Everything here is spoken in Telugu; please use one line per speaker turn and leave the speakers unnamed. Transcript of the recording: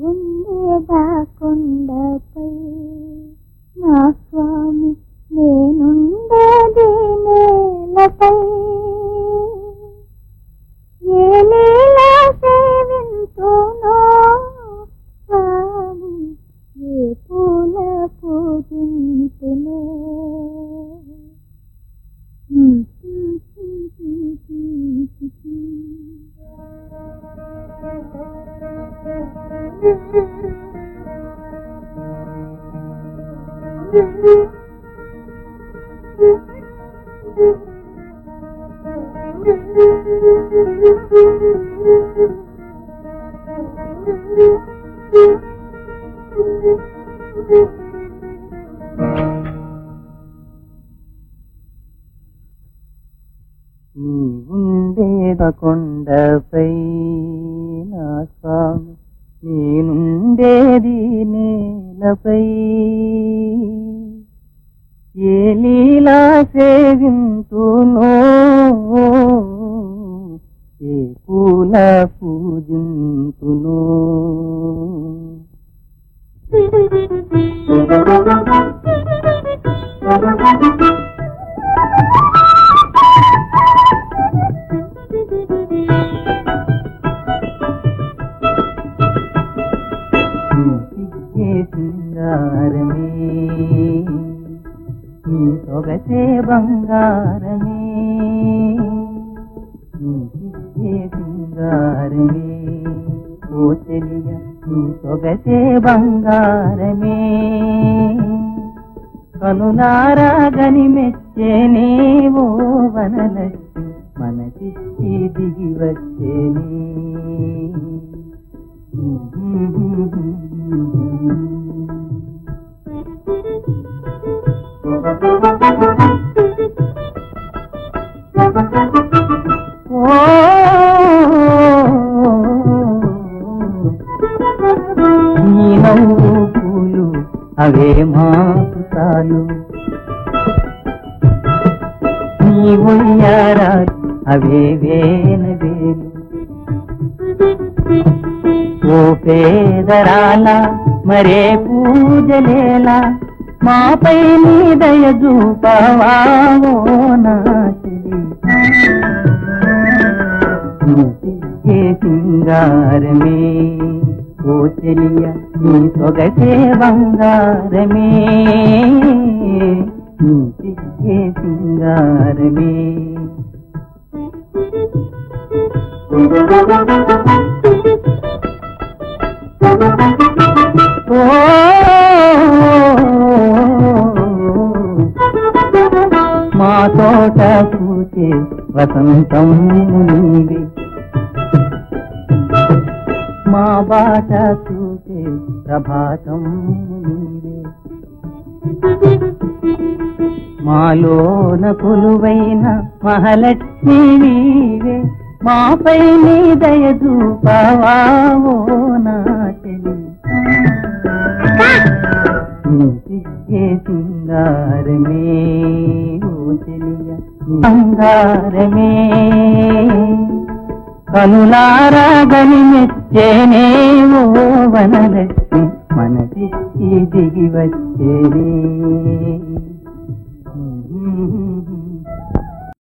ఉండేదా కొండపై నా స్వామి నేనుండేది నేలపై ఏ లీలా సేవింతునో స్వామి ఏ పూల పూజింతునో
నీవుండేద కొండపై నా స్వామి నేనుండేది నేలపై ఏ లీలా సేవింతునో ఏ పూల పూజింతునో సింగారమే నీ సొగసే బంగారమే సింగారమే ఓ చెలియ నీ సొగసే బంగారమే కనులారా గని మెచ్చేనే ఓ వనలక్ష్మి మనసిచ్చి దిగి వచ్చేనే నీ నవ్వు పూలు అవే మాపుతాలు నీ ఉయ్యారాలు అవే వేనవేలు ఓ పేదరాల మరే పూజలేలా మాపై నీ దయ చూపవా ఓ నా చెలి ఏ సింగారమే ఓ చెలియ నీ సొగసే బంగారమే నీ సిగ్గే సింగారమే మా తోట పూచే వసంతం నీవే మా బాట చూపే ప్రభాతం నీవే మాలోన కొలువైన మహాలక్ష్మి నీవే మాపై నీ దయ చూపవా ఓ నా చెలి నీ సిగ్గే సింగారమే ఓ చెలియ బంగారమే కనులారా గని మెచ్చేనే ఓ వనలక్ష్మి మనసిచ్చి దిగి వచ్చేనే